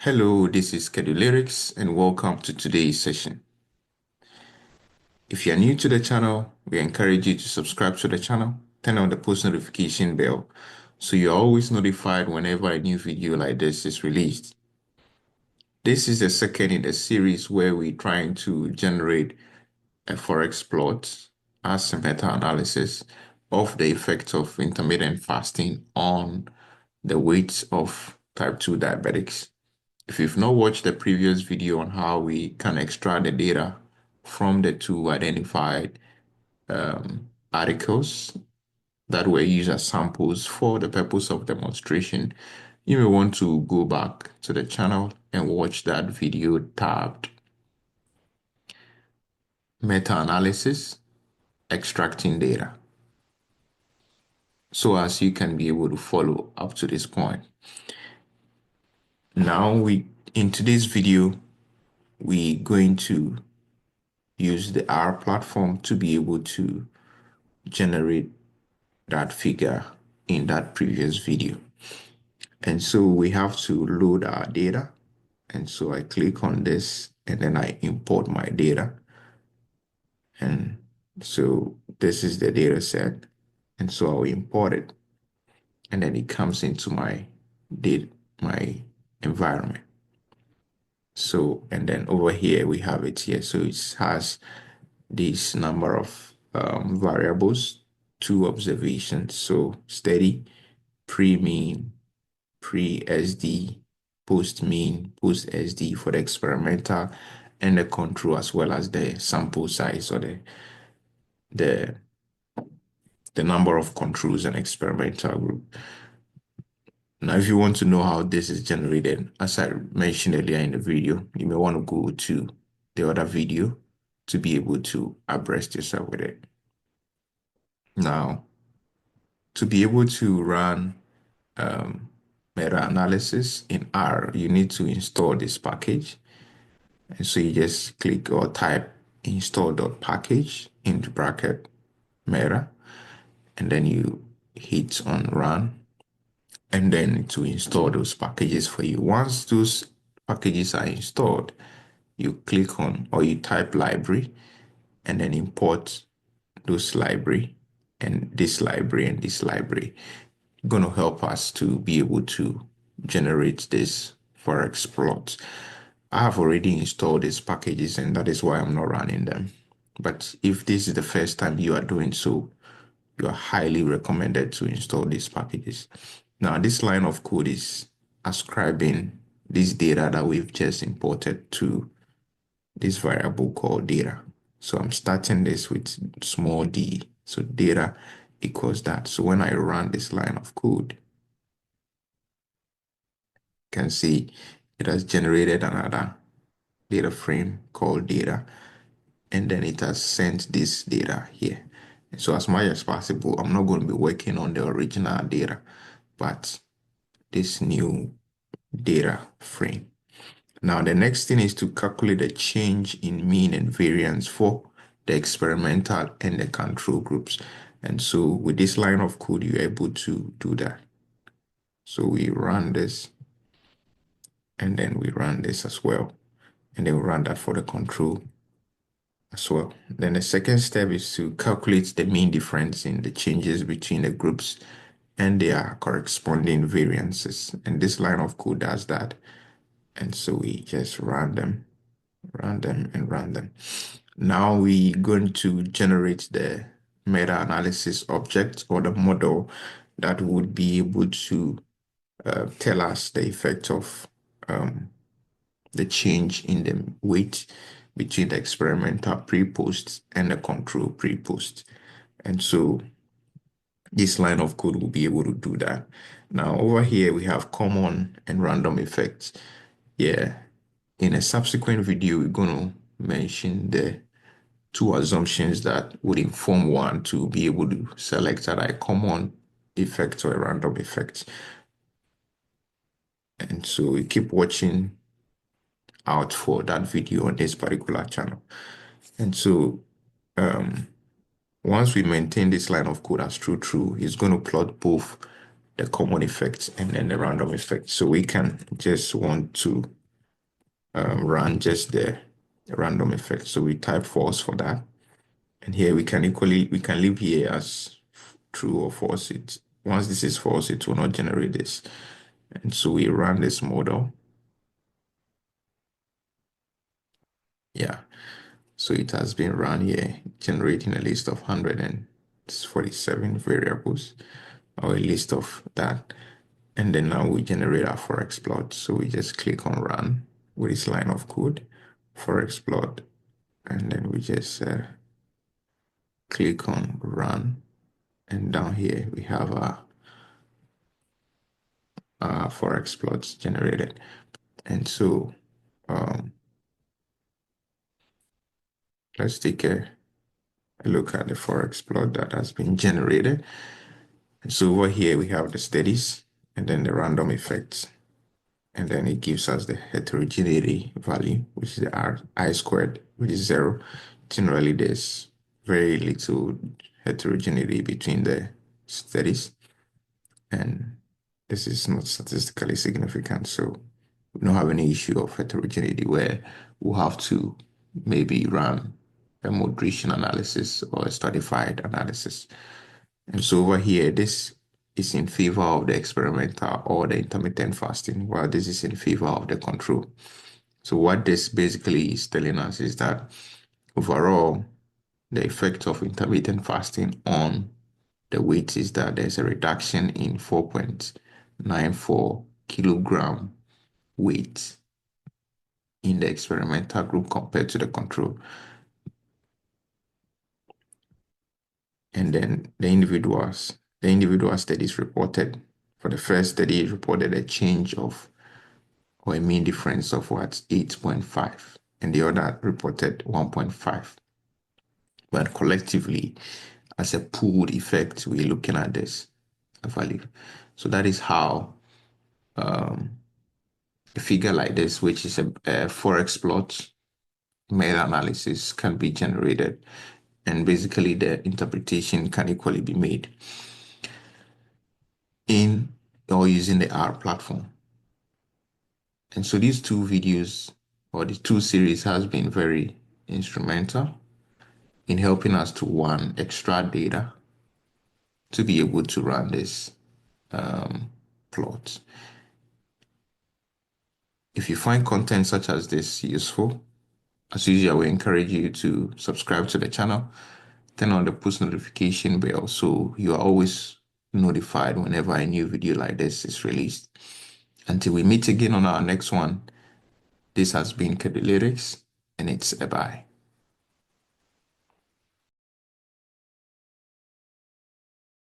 Hello, this is Kedu and welcome to today's session. If you're new to the channel, we encourage you to subscribe to the channel, turn on the post notification bell so you're always notified whenever a new video like this is released. This is the second in the series where we're trying to generate a Forex plot as a meta-analysis of the effect of intermittent fasting on the weight of type 2 diabetics. If you've not watched the previous video on how we can extract the data from the two identified articles that were used as samples for the purpose of demonstration, you may want to go back to the channel and watch that video tabbed Meta-analysis, Extracting Data, so as you can be able to follow up to this point. Now, in today's video, we're going to use the R platform to be able to generate that figure in that previous video. And so we have to load our data. And so I click on this and then I import my data. And so this is the data set. And so I'll import it. And then it comes into my environment. So, and then over here we have it here. So it has this number of variables, 2 observations. So steady, pre-mean, pre-SD, post-mean, post-SD for the experimental, and the control, as well as the sample size or the number of controls and experimental group. Now, if you want to know how this is generated, as I mentioned earlier in the video, you may want to go to the other video to be able to abreast yourself with it. Now, to be able to run meta-analysis in R, you need to install this package. And so you just click or type install.package into bracket meta, and then you hit on run, and then to install those packages for you. Once those packages are installed, you click on or you type library and then import those library and this library and this library. Going to help us to be able to generate this Forex plot. I have already installed these packages and that is why I'm not running them. But if this is the first time you are doing so, you are highly recommended to install these packages. Now, this line of code is ascribing this data that we've just imported to this variable called data. So I'm starting this with small d. So data equals that. So when I run this line of code, you can see it has generated another data frame called data. And then it has sent this data here. So as much as possible, I'm not going to be working on the original data, but this new data frame. Now, the next thing is to calculate the change in mean and variance for the experimental and the control groups. And so with this line of code, you're able to do that. So we run this, and then we run this as well. And then we run that for the control as well. Then the second step is to calculate the mean difference in the changes between the groups and their corresponding variances. And this line of code does that. And so we just run them, and run them. Now we're going to generate the meta-analysis object or the model that would be able to tell us the effect of the change in the weight between the experimental pre-post and the control pre-post. And so this line of code will be able to do that. Now over here, we have common and random effects. Yeah, in a subsequent video, we're going to mention the 2 assumptions that would inform one to be able to select either a common effect or a random effect. And so we keep watching out for that video on this particular channel. And so once we maintain this line of code as true, it's going to plot both the common effects and then the random effect. So we can just want to run just the random effect. So we type false for that. And here we can leave here as true or false. Once this is false, it will not generate this. And so we run this model. Yeah. So it has been run here, generating a list of 147 variables or a list of that. And then now we generate our Forex plot. So we just click on run with this line of code, Forex plot, and then we just click on run. And down here we have our Forex plots generated. And so um, let's take a look at the Forex plot that has been generated. And so over here we have the steadies and then the random effects. And then it gives us the heterogeneity value, which is the I squared, which is 0. Generally, there's very little heterogeneity between the studies, and this is not statistically significant. So we don't have any issue of heterogeneity where we'll have to maybe run a moderation analysis or a stratified analysis. And so over here, this is in favor of the experimental or the intermittent fasting, while this is in favor of the control. So what this basically is telling us is that overall, the effect of intermittent fasting on the weight is that there's a reduction in 4.94 kilogram weight in the experimental group compared to the control. And then the individual studies reported, for the first study, it reported a change of, or a mean difference of what, 8.5, and the other reported 1.5. But collectively, as a pooled effect, we're looking at this value. So that is how a figure like this, which is a Forex plot meta-analysis, can be generated. And basically, the interpretation can equally be made in or using the R platform. And so these two videos or the two series has been very instrumental in helping us to, one, extract data to be able to run this plot. If you find content such as this useful, as usual, we encourage you to subscribe to the channel, turn on the post notification bell so you are always notified whenever a new video like this is released. Until we meet again on our next one, this has been Kedi Lyrics, and it's a bye.